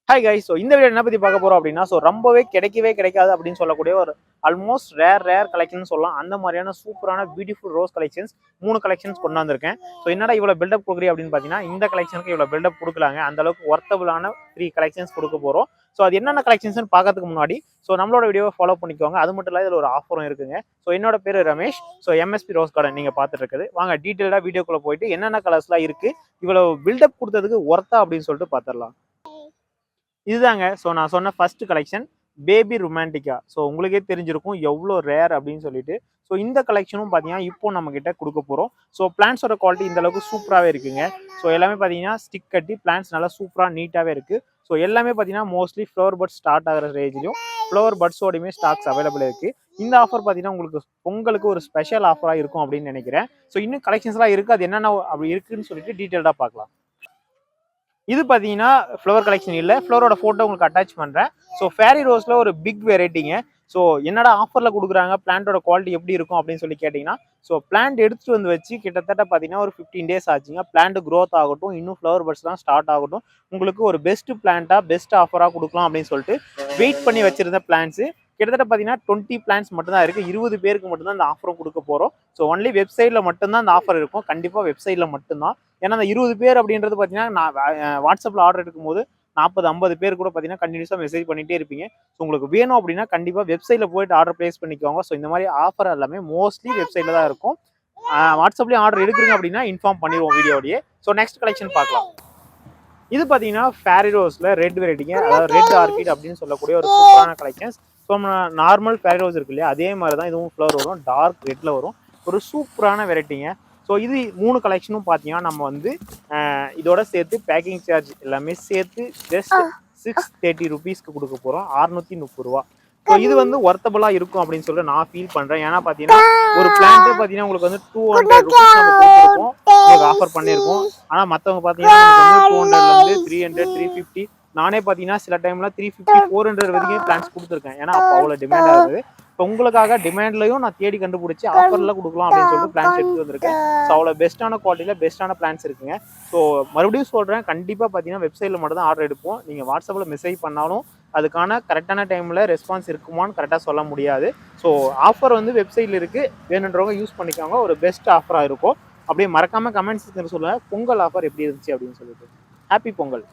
Hi guys. So இந்த video என்ன பற்றி பார்க்க போகிறோம் அப்படின்னா, ரொம்பவே கிடைக்காது அப்படின்னு சொல்லக்கூடிய ஒரு ஆல்மோஸ்ட் ரேர் கலெக்ஷன் சொல்லலாம். அந்த மாதிரியான சூப்பரான பியூட்டிஃபுல் ரோஸ் கலெக்ஷன்ஸ் 3 கலெக்ஷன்ஸ் கொண்டு வந்திருக்கேன். ஸோ என்னடா இவ்வளோ பில்டப் கொடுக்குறீ அப்படின்னு பார்த்தீங்கன்னா, இந்த கலெக்ஷனுக்கு இவ்வளோ பில்டப் கொடுக்கலாங்க. அந்த அளவுக்கு ஒர்த்தபிளான 3 கலெக்ஷன்ஸ் கொடுக்க போகிறோம். ஸோ அது என்னென்ன கலெக்ஷன்ஸ்னு பார்க்கறதுக்கு முன்னாடி நம்மளோட வீடியோவை ஃபாலோ பண்ணிக்கோங்க. அது மட்டும் இல்லை, இதில் ஒரு ஆஃபரும் இருக்குங்க. ஸோ என்னோட பேர் Ramesh. So MSP rose garden நீங்கள் பார்த்துட்டு இருக்குது. வாங்க டீட்டெயிலாக வீடியோக்குள்ளே போயிட்டு என்னென்ன கலர்ஸ்லாம் இருக்குது, இவ்வளோ பில்டப் கொடுத்ததுக்கு ஒர்த்தா அப்படின்னு சொல்லிட்டு பார்த்துடலாம். இதுதாங்க நான் சொன்ன ஃபர்ஸ்ட் கலெக்ஷன் பேபி ரொமான்டிக்கா. உங்களுக்கே தெரிஞ்சிருக்கும் எவ்வளோ ரேர் அப்படின்னு சொல்லிட்டு. இந்த கலெக்ஷனும் பார்த்தீங்கன்னா இப்போ நம்ம கிட்ட கொடுக்க போகிறோம். பிளான்ஸோட குவாலிட்டி இந்த அளவுக்கு சூப்பராகவே இருக்குங்க. எல்லாமே பார்த்தீங்கன்னா ஸ்டிக் கட்டி பிளான்ஸ் நல்லா சூப்பராக நீட்டாகவே இருக்குது. எல்லாமே பார்த்தீங்கன்னா மோஸ்ட்லி ஃப்ளவர் பட்ஸ் ஸ்டார்ட் ஆகிற ரேஞ்சிலும் ஃப்ளவர் பட்ஸோடையுமே ஸ்டாக்ஸ் அவைலபிள் இருக்குது. இந்த ஆஃபர் பார்த்தீங்கன்னா உங்களுக்கு பொங்கலுக்கு ஒரு ஸ்பெஷல் ஆஃபராக இருக்கும் அப்படின்னு நினைக்கிறேன். இன்னும் கலெக்ஷன்ஸ்லாம் இருக்குது. அது என்னென்ன அப்படி இருக்குன்னு சொல்லிட்டு டீட்டெயில்டாக பார்க்கலாம். இது பார்த்தீங்கன்னா ஃப்ளவர் கலெக்ஷன் இல்லை, ஃப்ளவரோட ஃபோட்டோ உங்களுக்கு அட்டாச் பண்ணுறேன். ஃபேரி ரோஸில் ஒரு பிக் வெரைட்டிங்க. என்னடா ஆஃபரில் கொடுக்குறாங்க, பிளான்ட்டோட குவாலிட்டி எப்படி இருக்கும் அப்படின்னு சொல்லி கேட்டிங்கன்னா, பிளான்ட் எடுத்துகிட்டு வந்து வச்சு கிட்டத்தட்ட பார்த்தீங்கன்னா ஒரு 15 days ஆச்சுங்க. பிளான்ட் க்ரோத் ஆகட்டும், இன்னும் ஃப்ளவர் பட்ஸ்லாம் ஸ்டார்ட் ஆகட்டும், உங்களுக்கு ஒரு பெஸ்ட் பிளான்ட்டாக பெஸ்ட் ஆஃபராக கொடுக்கலாம் அப்படின்னு சொல்லிட்டு வெயிட் பண்ணி வச்சிருந்த பிளான்ஸு கிட்டத்தட்ட பார்த்தீங்கன்னா 20 பிளான்ஸ் மட்டும்தான் இருக்குது. 20 பேருக்கு மட்டும்தான் இந்த ஆஃபரும் கொடுக்க போகிறோம். ஒன்லி வெப்சைட்டில் மட்டும்தான் இந்த ஆஃபர் இருக்கும். கண்டிப்பாக வெப்சைட்டில் மட்டும்தான். ஏன்னா அந்த 20 பேர் அப்படின்றது பார்த்தீங்கன்னா, நான் வாட்ஸ்அப்பில் ஆர்டர் எடுக்கும்போது 40-50 பேர் கூட பார்த்தீங்கன்னா கண்டினியூஸாக மெசேஜ் பண்ணிகிட்டே இருப்பீங்க. உங்களுக்கு வேணும் அப்படின்னா கண்டிப்பாக வெப்சைட்டில் போயிட்டு ஆர்டர் ப்ளேஸ் பண்ணிக்கோங்க. இந்த மாதிரி ஆஃபர் எல்லாமே மோஸ்ட்லி வெப்சைட்டில் தான் இருக்கும். வாட்ஸ்அப்லேயும் ஆர்டர் எடுக்கிறீங்க அப்படின்னா இன்ஃபார்ம் பண்ணிடுவோம் வீடியோடையே. நெக்ஸ்ட் கலெக்ஷன் பார்க்கலாம். இது பார்த்தீங்கன்னா ஃபேரி ரோஸில் ரெட் வெரைட்டிங்க, அதாவது ரெட் ஆர்கிட் அப்படின்னு சொல்லக்கூடிய ஒரு சூப்பரான கலெக்ஷன்ஸ். நார்மல் ஃபேரி ரோஸ் இருக்கு இல்லையா, அதே மாதிரி தான் இதுவும் ஃப்ளவர் வரும். டார்க் ரெட்டில் வரும். ஒரு சூப்பரான வெரைட்டிங்க. இது 3 கலெக்ஷனும் பார்த்தீங்கன்னா நம்ம வந்து இதோட சேர்த்து பேக்கிங் சார்ஜ் எல்லாமே சேர்த்து ஜஸ்ட் 630 rupeesக்கு கொடுக்க போகிறோம். 630 ரூபா. இது வந்து ஒர்த்தபிளாக இருக்கும் அப்படின்னு சொல்லிட்டு நான் ஃபீல் பண்ணுறேன். ஏன்னா பார்த்தீங்கன்னா ஒரு பிளான்ட்டே பார்த்தீங்கன்னா உங்களுக்கு வந்து 200 rupees நம்ம கொடுத்துருக்கோம், உங்களுக்கு ஆஃபர் பண்ணியிருக்கோம். ஆனால் மற்றவங்க பார்த்தீங்கன்னா உங்களுக்கு வந்து 200லேருந்து 300, 350, நானே பார்த்தீங்கன்னா சில டைம்ல 350, 400 வரைக்கும் பிளான்ஸ் கொடுத்துருக்கேன். ஏன்னா அப்போ அவ்வளோ டிமாண்டாக இருக்குது. உங்களுக்காக டிமாண்ட்லையும் நான் தேடி கண்டுபிடிச்சி ஆஃபரில் கொடுக்கலாம் அப்படின்னு சொல்லிட்டு பிளான்ஸ் எடுத்து வந்திருக்கேன். அவ்வளோ பெஸ்ட்டான குவாலிட்டியில் பெஸ்ட்டான பிளான்ஸ் இருக்குங்க. மறுபடியும் சொல்கிறேன், கண்டிப்பாக பார்த்தீங்கன்னா வெப்சைட்டில் மட்டும் தான் ஆர்டர் எடுப்போம். நீங்கள் வாட்ஸ்அப்பில் மெசேஜ் பண்ணாலும் அதுக்கான கரெக்டான டைமில் ரெஸ்பான்ஸ் இருக்குமான்னு கரெக்டாக சொல்ல முடியாது. ஆஃபர் வந்து வெப்சைட்டில் இருக்குது, வேணுன்றவங்க யூஸ் பண்ணிக்கோங்க. ஒரு பெஸ்ட் ஆஃபராக இருக்கும். அப்படியே மறக்காமல் கமெண்ட்ஸ் சொல்லுங்கள் பொங்கல் ஆஃபர் எப்படி இருந்துச்சு அப்படின்னு சொல்லிட்டு. ஹாப்பி பொங்கல்.